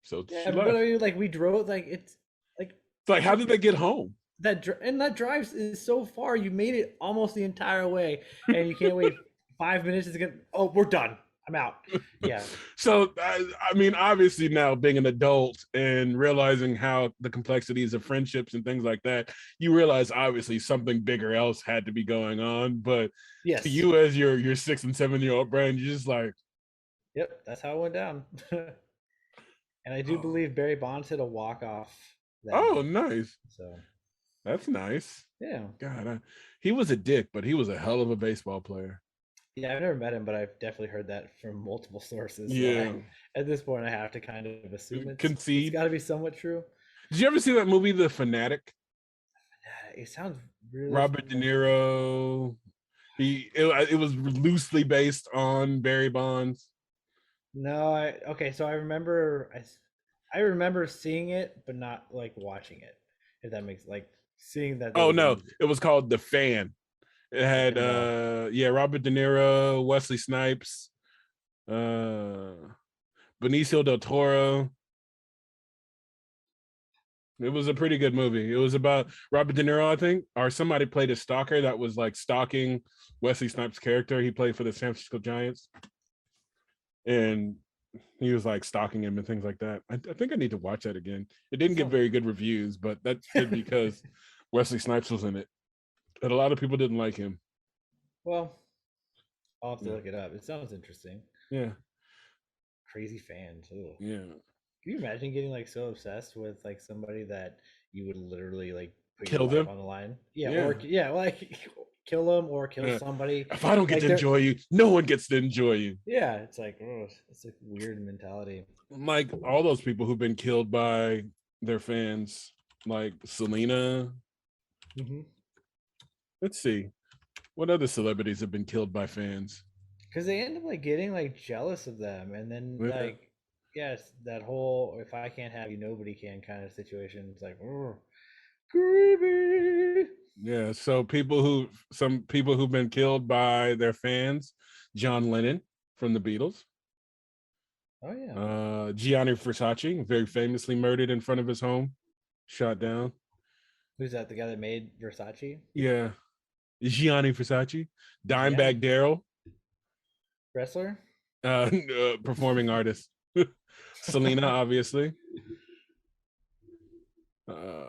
[SPEAKER 2] so she
[SPEAKER 1] Yeah, but I
[SPEAKER 2] left.
[SPEAKER 1] mean, like we drove like it's like
[SPEAKER 2] It's like, how did they get home?
[SPEAKER 1] and that drive is so far. You made it almost the entire way, and you can't wait 5 minutes. It's gonna. Oh, we're done. I'm out. Yeah.
[SPEAKER 2] So I mean, obviously now being an adult and realizing how the complexities of friendships and things like that, you realize obviously something bigger else had to be going on. But to
[SPEAKER 1] Yes.
[SPEAKER 2] you as your 6 and 7 year old brain, you're just like,
[SPEAKER 1] Yep. That's how it went down. And I do
[SPEAKER 2] oh,
[SPEAKER 1] believe Barry Bonds hit a walk off that
[SPEAKER 2] oh,
[SPEAKER 1] night.
[SPEAKER 2] nice.
[SPEAKER 1] So
[SPEAKER 2] That's nice.
[SPEAKER 1] yeah.
[SPEAKER 2] God, he was a dick, but he was a hell of a baseball player.
[SPEAKER 1] Yeah, I've never met him, but I've definitely heard that from multiple sources. So
[SPEAKER 2] Yeah.
[SPEAKER 1] at this point, I have to kind of assume it's
[SPEAKER 2] Concede.
[SPEAKER 1] got to be somewhat true.
[SPEAKER 2] Did you ever see that movie, The Fanatic?
[SPEAKER 1] Yeah, it sounds really
[SPEAKER 2] Robert De
[SPEAKER 1] familiar.
[SPEAKER 2] Niro. It was loosely based on Barry Bonds.
[SPEAKER 1] No, okay. So I remember seeing it, but not like watching it. If that makes like seeing that there
[SPEAKER 2] Oh
[SPEAKER 1] was a
[SPEAKER 2] no,
[SPEAKER 1] movie.
[SPEAKER 2] it was called The Fan. It had
[SPEAKER 1] Okay, no.
[SPEAKER 2] yeah, Robert De Niro, Wesley Snipes, uh Benicio del Toro. It was a pretty good movie. It was about Robert De Niro, I think, or somebody played a stalker that was like stalking Wesley Snipes' character. He played for the San Francisco Giants, and he was like stalking him and things like that. I think I need to watch that again. It didn't get very good reviews, but that could be because Wesley Snipes was in it, and a lot of people didn't like him.
[SPEAKER 1] Well, I'll have to
[SPEAKER 2] Yeah,
[SPEAKER 1] look it up. It sounds interesting.
[SPEAKER 2] yeah,
[SPEAKER 1] Crazy fans. Ugh.
[SPEAKER 2] yeah.
[SPEAKER 1] Can you imagine getting like so obsessed with like somebody that you would literally like put your
[SPEAKER 2] Kill
[SPEAKER 1] life
[SPEAKER 2] them.
[SPEAKER 1] on the line? Yeah,
[SPEAKER 2] Yeah.
[SPEAKER 1] or yeah, like kill them or kill
[SPEAKER 2] Yeah.
[SPEAKER 1] somebody.
[SPEAKER 2] If I don't get
[SPEAKER 1] Like
[SPEAKER 2] to
[SPEAKER 1] they're
[SPEAKER 2] enjoy you, no one gets to enjoy you.
[SPEAKER 1] yeah, it's like it's a weird mentality.
[SPEAKER 2] Like all those people who've been killed by their fans, like Selena.
[SPEAKER 1] Mm-hmm.
[SPEAKER 2] Let's see. What other celebrities have been killed by fans?
[SPEAKER 1] Because they end up like getting like jealous of them, and then
[SPEAKER 2] Yeah.
[SPEAKER 1] like yes, that whole "if I can't have you, nobody can" kind of situation. It's like creepy.
[SPEAKER 2] Yeah. So some people who've been killed by their fans, John Lennon from the Beatles,
[SPEAKER 1] Oh yeah,
[SPEAKER 2] Gianni Versace, very famously murdered in front of his home, shot down.
[SPEAKER 1] who's that? The guy that made Versace?
[SPEAKER 2] Yeah. Gianni Versace, Dimebag
[SPEAKER 1] Gianni
[SPEAKER 2] Daryl,
[SPEAKER 1] wrestler.
[SPEAKER 2] performing artist. Selena, obviously. Uh,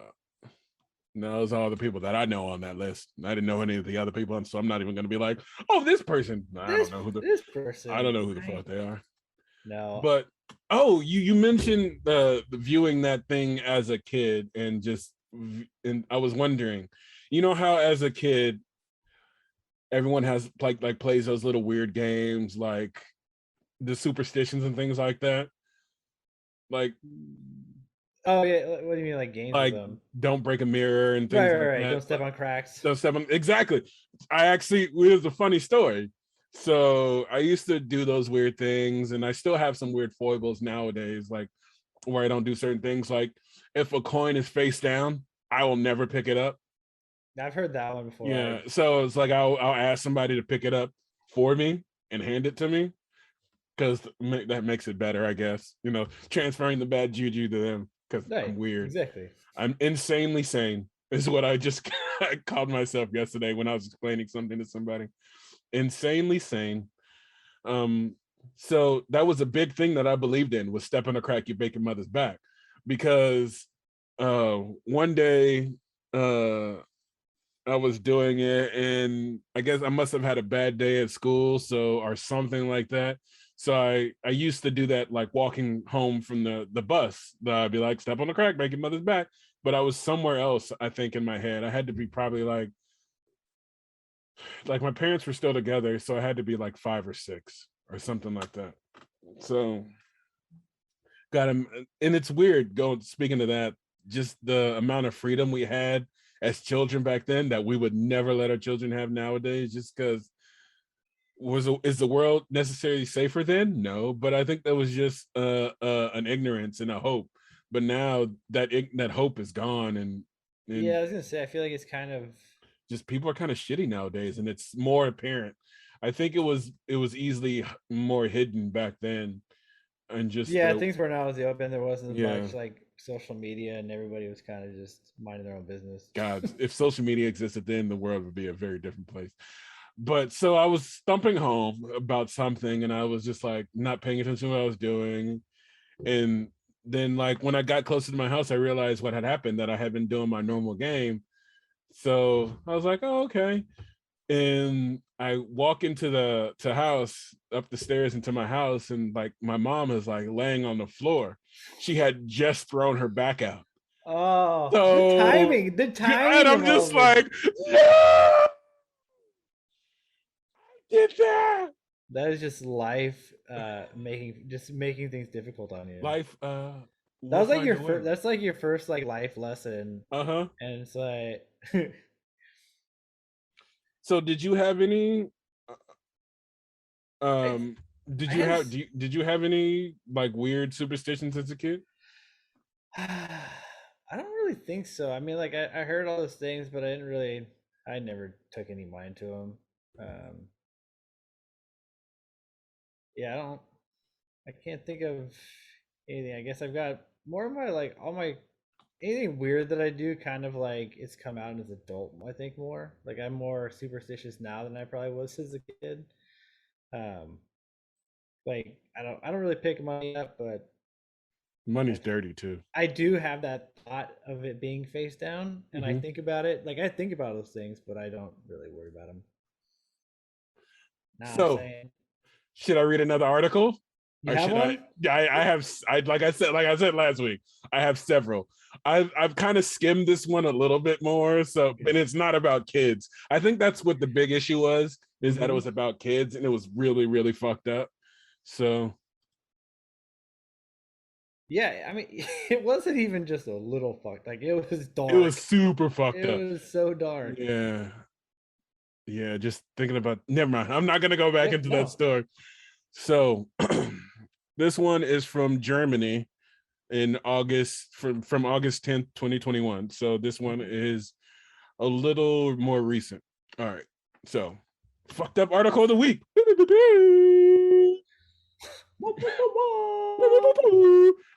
[SPEAKER 2] no, those are all the people that I know on that list. I didn't know any of the other people, so I'm not even going to be like, "Oh, this person." I don't
[SPEAKER 1] This
[SPEAKER 2] know who the
[SPEAKER 1] this
[SPEAKER 2] I don't
[SPEAKER 1] person,
[SPEAKER 2] know who the fuck they are.
[SPEAKER 1] no,
[SPEAKER 2] But oh, you mentioned the viewing that thing as a kid and just and I was wondering, you know how as a kid everyone has like plays those little weird games like the superstitions and things like that. Like
[SPEAKER 1] oh yeah, what do you mean like games with
[SPEAKER 2] like
[SPEAKER 1] them?
[SPEAKER 2] don't break a mirror and
[SPEAKER 1] Right,
[SPEAKER 2] things
[SPEAKER 1] right,
[SPEAKER 2] like
[SPEAKER 1] right.
[SPEAKER 2] that.
[SPEAKER 1] Don't step on cracks.
[SPEAKER 2] So seven exactly. I actually it was a funny story. So I used to do those weird things, and I still have some weird foibles nowadays, like where I don't do certain things. Like if a coin is face down, I will never pick it up.
[SPEAKER 1] I've heard that one before.
[SPEAKER 2] Yeah. So it's like I'll ask somebody to pick it up for me and hand it to me because that makes it better, I guess. Transferring the bad juju to them because I'm
[SPEAKER 1] Right,
[SPEAKER 2] weird.
[SPEAKER 1] exactly.
[SPEAKER 2] I'm insanely sane, is what I just I called myself yesterday when I was explaining something to somebody. Insanely sane. Um, so that was a big thing that I believed in was step on a crack, you bake your mother's back. Because one day uh I was doing it, and I guess I must have had a bad day at school, so or something like that. So I used to do that, like walking home from the bus. I'd be like, step on the crack, make your mother's back. But I was somewhere else, I think, in my head. I had to be probably like my parents were still together, so I had to be like 5 or 6 or something like that. So got him, and it's weird going speaking of that, just the amount of freedom we had as children back then that we would never let our children have nowadays, just because is the world necessarily safer then? No, but I think that was just an ignorance and a hope. But now that hope is gone, and
[SPEAKER 1] Yeah, I was gonna say I feel like it's kind of
[SPEAKER 2] just people are kind of shitty nowadays, and it's more apparent. I think it was easily more hidden back then, and just
[SPEAKER 1] yeah,
[SPEAKER 2] the
[SPEAKER 1] things weren't out as the open. There wasn't as
[SPEAKER 2] yeah.
[SPEAKER 1] much like social media, and everybody was kind of just minding their own business.
[SPEAKER 2] God, if social media existed then, the world would be a very different place. But so I was stumping home about something, and I was just like not paying attention to what I was doing. And then, like, when I got closer to my house, I realized what had happened, that I had been doing my normal game. So I was like, oh, okay. And I walk into the house, up the stairs into my house, and like my mom is like laying on the floor. She had just thrown her back out.
[SPEAKER 1] Oh,
[SPEAKER 2] So,
[SPEAKER 1] the
[SPEAKER 2] and
[SPEAKER 1] timing of
[SPEAKER 2] I'm
[SPEAKER 1] all
[SPEAKER 2] just
[SPEAKER 1] of it.
[SPEAKER 2] like, no, did that.
[SPEAKER 1] That is just life, making things difficult on you.
[SPEAKER 2] Life
[SPEAKER 1] That
[SPEAKER 2] will
[SPEAKER 1] was like
[SPEAKER 2] find
[SPEAKER 1] your
[SPEAKER 2] a way.
[SPEAKER 1] first. That's like your first like life lesson,
[SPEAKER 2] Uh-huh.
[SPEAKER 1] and it's like,
[SPEAKER 2] So did you have any
[SPEAKER 1] I,
[SPEAKER 2] um
[SPEAKER 1] I have.
[SPEAKER 2] did you have any like weird superstitions as a kid?
[SPEAKER 1] I don't really think so. I mean, like I heard all those things, but I didn't really. I never took any mind to them. Um, yeah, I don't. I can't think of anything. I guess I've got more of my like all my anything weird that I do, kind of like it's come out as adult. I think more like I'm more superstitious now than I probably was as a kid. Um, like I don't really pick money up, but
[SPEAKER 2] Money's
[SPEAKER 1] I
[SPEAKER 2] dirty too.
[SPEAKER 1] I do have that thought of it being face down, and I
[SPEAKER 2] Hmm.
[SPEAKER 1] think about it. Like I think about those things, but I don't really worry about them. Now I'm
[SPEAKER 2] So,
[SPEAKER 1] saying,
[SPEAKER 2] should I read another article?
[SPEAKER 1] you
[SPEAKER 2] Or
[SPEAKER 1] have
[SPEAKER 2] should I?
[SPEAKER 1] one?
[SPEAKER 2] Yeah, I have. I like I said last week. I have several. I've kind of skimmed this one a little bit more. So,
[SPEAKER 1] Okay.
[SPEAKER 2] and it's not about kids. I think that's what the big issue was, is that it
[SPEAKER 1] Mm-hmm.
[SPEAKER 2] was about kids, and it was really, really fucked up. So
[SPEAKER 1] Yeah, I mean, it wasn't even just a little fucked. Like it was
[SPEAKER 2] it was
[SPEAKER 1] dark.
[SPEAKER 2] super fucked
[SPEAKER 1] It
[SPEAKER 2] up.
[SPEAKER 1] was so dark.
[SPEAKER 2] Yeah, yeah. Just thinking about. Never mind. I'm not gonna go back
[SPEAKER 1] Yep.
[SPEAKER 2] into that
[SPEAKER 1] No.
[SPEAKER 2] story. So, this one is from Germany in August from August 10th, 2021. So this one
[SPEAKER 1] Mhm.
[SPEAKER 2] is a little more recent. All right. So, fucked up article of the week.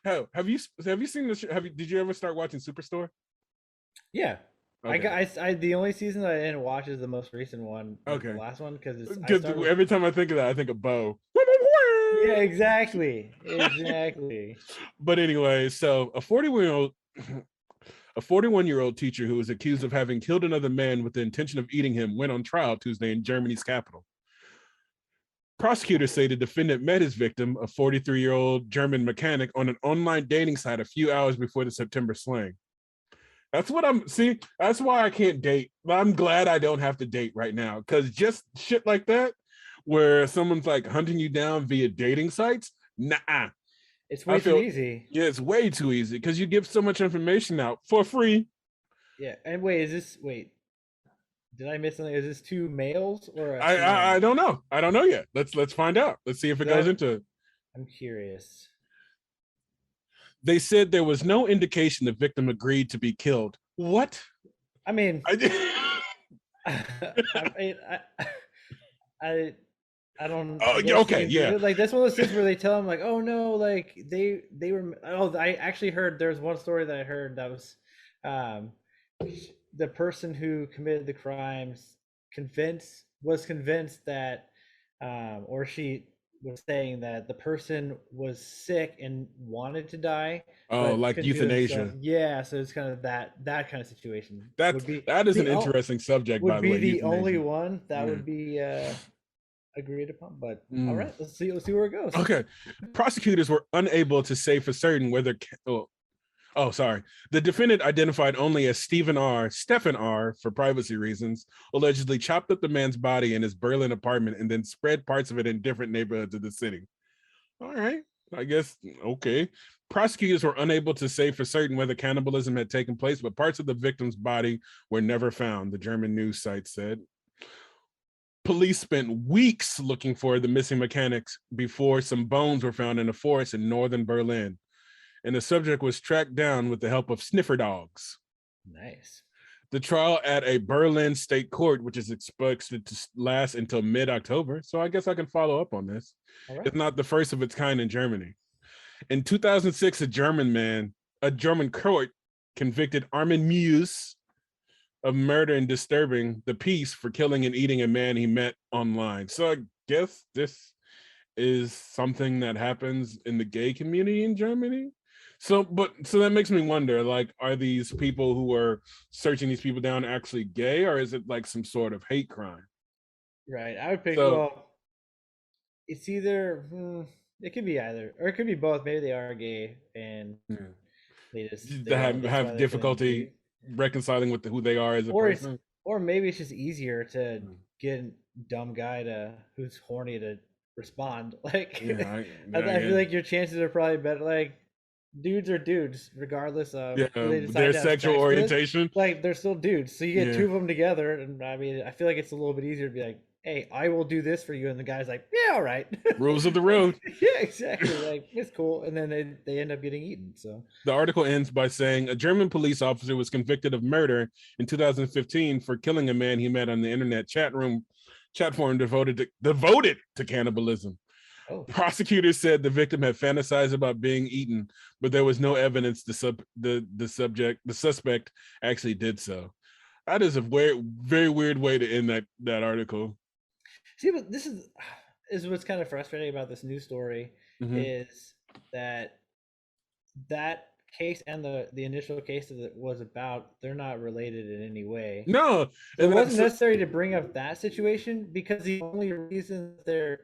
[SPEAKER 2] Have you seen this? Did you ever start watching Superstore?
[SPEAKER 1] Yeah. I got
[SPEAKER 2] Okay.
[SPEAKER 1] the only season that I didn't watch is the most recent one, like the
[SPEAKER 2] Okay.
[SPEAKER 1] last one, because I
[SPEAKER 2] Because
[SPEAKER 1] started.
[SPEAKER 2] every time I think of that, I think of Bo.
[SPEAKER 1] Yeah, exactly, exactly.
[SPEAKER 2] But anyway, so a 41-year-old teacher who was accused of having killed another man with the intention of eating him went on trial Tuesday in Germany's capital. Prosecutors say the defendant met his victim, a 43-year-old German mechanic, on an online dating site a few hours before the September slaying. That's what I'm see. That's why I can't date. I'm glad I don't have to date right now, because just shit like that, where someone's like hunting you down via dating sites, nah.
[SPEAKER 1] It's
[SPEAKER 2] I
[SPEAKER 1] way too
[SPEAKER 2] feel
[SPEAKER 1] easy.
[SPEAKER 2] yeah, it's way too easy because you give so much information out for free.
[SPEAKER 1] Yeah. And wait, did I miss something? Is this two males or a
[SPEAKER 2] I
[SPEAKER 1] female?
[SPEAKER 2] don't know. I don't know yet. Let's find out. Let's see if it
[SPEAKER 1] 'Cause
[SPEAKER 2] goes into it.
[SPEAKER 1] I'm curious.
[SPEAKER 2] They said there was no indication the victim agreed to be killed. What?
[SPEAKER 1] I mean,
[SPEAKER 2] I,
[SPEAKER 1] I mean, I, I don't.
[SPEAKER 2] oh,
[SPEAKER 1] I guess you
[SPEAKER 2] okay,
[SPEAKER 1] can do
[SPEAKER 2] yeah.
[SPEAKER 1] it. Like that's one of those things where they tell him like, "Oh no, like they were." Oh, I actually heard there's one story that I heard that was, um, the person who committed the crimes convinced that, or she was saying that the person was sick and wanted to die,
[SPEAKER 2] Oh,
[SPEAKER 1] but
[SPEAKER 2] like
[SPEAKER 1] couldn't do themselves.
[SPEAKER 2] euthanasia.
[SPEAKER 1] Yeah, so it's kind of that kind of situation
[SPEAKER 2] That is an
[SPEAKER 1] the
[SPEAKER 2] interesting subject, by
[SPEAKER 1] would
[SPEAKER 2] the
[SPEAKER 1] be
[SPEAKER 2] way,
[SPEAKER 1] the only
[SPEAKER 2] euthanasia.
[SPEAKER 1] one that
[SPEAKER 2] Yeah.
[SPEAKER 1] would be agreed upon. But all
[SPEAKER 2] Mm.
[SPEAKER 1] right, let's see where it goes.
[SPEAKER 2] Okay. Prosecutors were unable to say for certain whether. Oh, sorry. The defendant, identified only as Stephen R., for privacy reasons, allegedly chopped up the man's body in his Berlin apartment and then spread parts of it in different neighborhoods of the city. All right. I guess, okay. Prosecutors were unable to say for certain whether cannibalism had taken place, but parts of the victim's body were never found, the German news site said. Police spent weeks looking for the missing mechanics before some bones were found in a forest in northern Berlin, and the subject was tracked down with the help of sniffer dogs.
[SPEAKER 1] Nice.
[SPEAKER 2] The trial at a Berlin state court, which is expected to last until mid-October, so I guess I can follow up on this.
[SPEAKER 1] All right.
[SPEAKER 2] It's not the first of its kind in Germany. In 2006, a German court convicted Armin Muse of murder and disturbing the peace for killing and eating a man he met online. So I guess this is something that happens in the gay community in Germany. So that makes me wonder, like, are these people who are searching these people down actually gay, or is it like some sort of hate crime?
[SPEAKER 1] Right. I would pick.
[SPEAKER 2] So
[SPEAKER 1] Well, it's either. It could be either, or it could be both. Maybe they are gay and
[SPEAKER 2] yeah.
[SPEAKER 1] they just
[SPEAKER 2] They
[SPEAKER 1] that's why
[SPEAKER 2] have
[SPEAKER 1] they're feeling
[SPEAKER 2] difficulty
[SPEAKER 1] agree.
[SPEAKER 2] reconciling with who they are as a
[SPEAKER 1] Or it's
[SPEAKER 2] person.
[SPEAKER 1] or maybe it's just easier to
[SPEAKER 2] Mm.
[SPEAKER 1] get a dumb guy to who's horny to respond. Like
[SPEAKER 2] Yeah,
[SPEAKER 1] I feel like your chances are probably better. Like dudes are dudes, regardless of
[SPEAKER 2] yeah,
[SPEAKER 1] who they decide
[SPEAKER 2] their
[SPEAKER 1] to have
[SPEAKER 2] sexual
[SPEAKER 1] sex with.
[SPEAKER 2] orientation.
[SPEAKER 1] Like they're still dudes. So you get two
[SPEAKER 2] Yeah,
[SPEAKER 1] of them together, and I mean, I feel like it's a little bit easier to be like, "Hey, I will do this for you," and the guy's like, "Yeah, all right."
[SPEAKER 2] rules of the
[SPEAKER 1] Like,
[SPEAKER 2] road.
[SPEAKER 1] yeah, exactly. Like it's cool, and then they end up getting eaten. So
[SPEAKER 2] The article ends by saying a German police officer was convicted of murder in 2015 for killing a man he met on the internet chat forum devoted to cannibalism.
[SPEAKER 1] Oh,
[SPEAKER 2] Prosecutors said the victim had fantasized about being eaten, but there was no evidence the suspect actually did so. That is a very weird way to end that article.
[SPEAKER 1] see, but this is what's kind of frustrating about this news story
[SPEAKER 2] Mm-hmm.
[SPEAKER 1] is that that case and the initial case that it was about, they're not related in any way.
[SPEAKER 2] No,
[SPEAKER 1] So it
[SPEAKER 2] and
[SPEAKER 1] wasn't
[SPEAKER 2] that's
[SPEAKER 1] necessary to bring up that situation because the only reason they're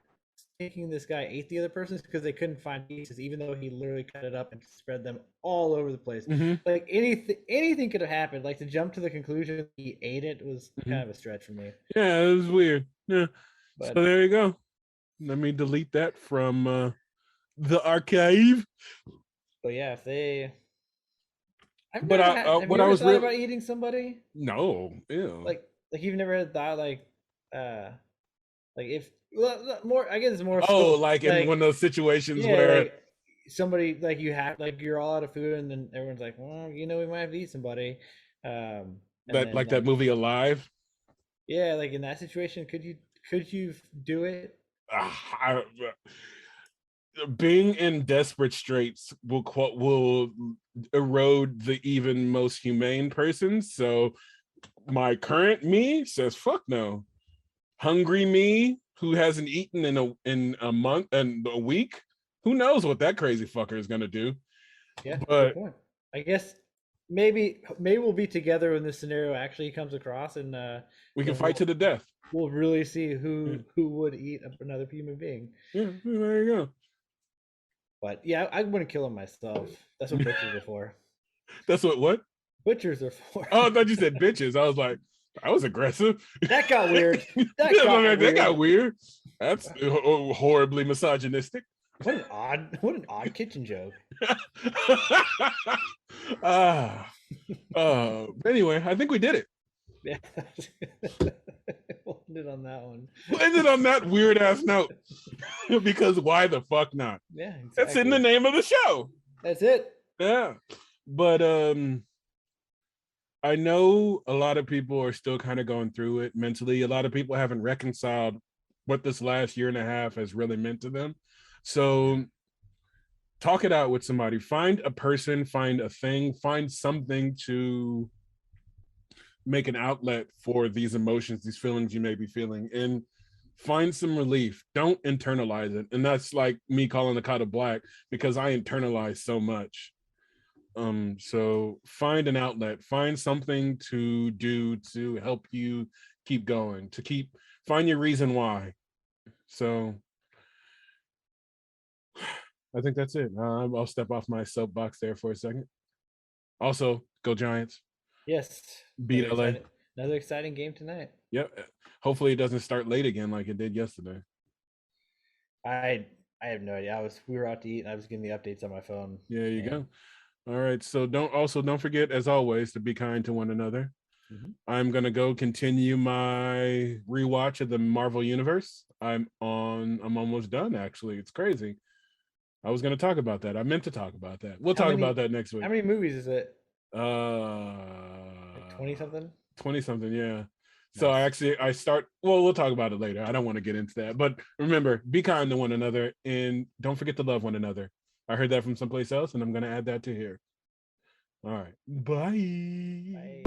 [SPEAKER 1] thinking this guy ate the other person is because they couldn't find pieces, even though he literally cut it up and spread them all over the place.
[SPEAKER 2] mm-hmm,
[SPEAKER 1] Like anything could have happened. Like to jump to the conclusion he ate it was
[SPEAKER 2] mm-hmm.
[SPEAKER 1] kind of a stretch for me.
[SPEAKER 2] Yeah, it was weird. Yeah. So
[SPEAKER 1] But
[SPEAKER 2] there you go. Let me delete that from the archive.
[SPEAKER 1] but yeah, if they, I've
[SPEAKER 2] But
[SPEAKER 1] never had. Have
[SPEAKER 2] what
[SPEAKER 1] you
[SPEAKER 2] I
[SPEAKER 1] ever
[SPEAKER 2] was
[SPEAKER 1] thought
[SPEAKER 2] real
[SPEAKER 1] about eating somebody?
[SPEAKER 2] no, ew.
[SPEAKER 1] Like you've never had thought uh like if well, more, I guess it's more
[SPEAKER 2] Oh,
[SPEAKER 1] so
[SPEAKER 2] like in one
[SPEAKER 1] like
[SPEAKER 2] of those situations
[SPEAKER 1] yeah,
[SPEAKER 2] where
[SPEAKER 1] like somebody like you have like you're all out of food and then everyone's like, well, we might have to eat somebody, and
[SPEAKER 2] that
[SPEAKER 1] then
[SPEAKER 2] like that
[SPEAKER 1] like
[SPEAKER 2] movie Alive.
[SPEAKER 1] yeah, like in that situation, could you do it?
[SPEAKER 2] I, being in desperate straits will erode the even most humane person. So my current me says fuck no. Hungry me who hasn't eaten in a month and a week, who knows what that crazy fucker is gonna do.
[SPEAKER 1] Yeah, good
[SPEAKER 2] But
[SPEAKER 1] point. I guess maybe we'll be together when this scenario actually comes across, and
[SPEAKER 2] we can
[SPEAKER 1] then
[SPEAKER 2] fight to the death.
[SPEAKER 1] we'll really see
[SPEAKER 2] Yeah,
[SPEAKER 1] who would eat another human being.
[SPEAKER 2] yeah, there you
[SPEAKER 1] But yeah, I wouldn't kill him myself. That's what
[SPEAKER 2] go.
[SPEAKER 1] butchers are for.
[SPEAKER 2] That's what?
[SPEAKER 1] Butchers are for.
[SPEAKER 2] Oh, I thought you said bitches. I was like, that was aggressive.
[SPEAKER 1] That got weird.
[SPEAKER 2] Yeah,
[SPEAKER 1] That got
[SPEAKER 2] that
[SPEAKER 1] weird.
[SPEAKER 2] got weird. That's horribly misogynistic.
[SPEAKER 1] What an odd kitchen joke.
[SPEAKER 2] Ah, anyway, I think we did it.
[SPEAKER 1] Yeah. We'll end it on that one.
[SPEAKER 2] We'll end it on that weird ass note. Because why the fuck not?
[SPEAKER 1] Yeah, exactly.
[SPEAKER 2] That's in the name of the show.
[SPEAKER 1] That's it.
[SPEAKER 2] Yeah. But I know a lot of people are still kind of going through it mentally. A lot of people haven't reconciled what this last year and a half has really meant to them. So talk it out with somebody. Find a person, find a thing, find something to make an outlet for these emotions, these feelings you may be feeling, and find some relief. Don't internalize it. And that's like me calling the pot of black because I internalize so much. So find an outlet, find something to do to help you keep going, find your reason why. So I think that's it. I'll step off my soapbox there for a second. Also, go Giants.
[SPEAKER 1] Yes.
[SPEAKER 2] Beat LA.
[SPEAKER 1] Another exciting game tonight.
[SPEAKER 2] Yep. Hopefully it doesn't start late again like it did yesterday.
[SPEAKER 1] I have no idea. We were out to eat and I was getting the updates on my phone.
[SPEAKER 2] Yeah, you go. All right. So don't forget, as always, to be kind to one another. Mm-hmm. I'm gonna go continue my rewatch of the Marvel Universe. I'm almost done, actually. It's crazy. I was gonna talk about that. I meant to talk about that. We'll talk about that next week.
[SPEAKER 1] How many movies is it?
[SPEAKER 2] Like
[SPEAKER 1] 20 something?
[SPEAKER 2] 20 something, yeah. Nice. So we'll talk about it later. I don't want to get into that. But remember, be kind to one another and don't forget to love one another. I heard that from someplace else, and I'm gonna add that to here. All right. Bye.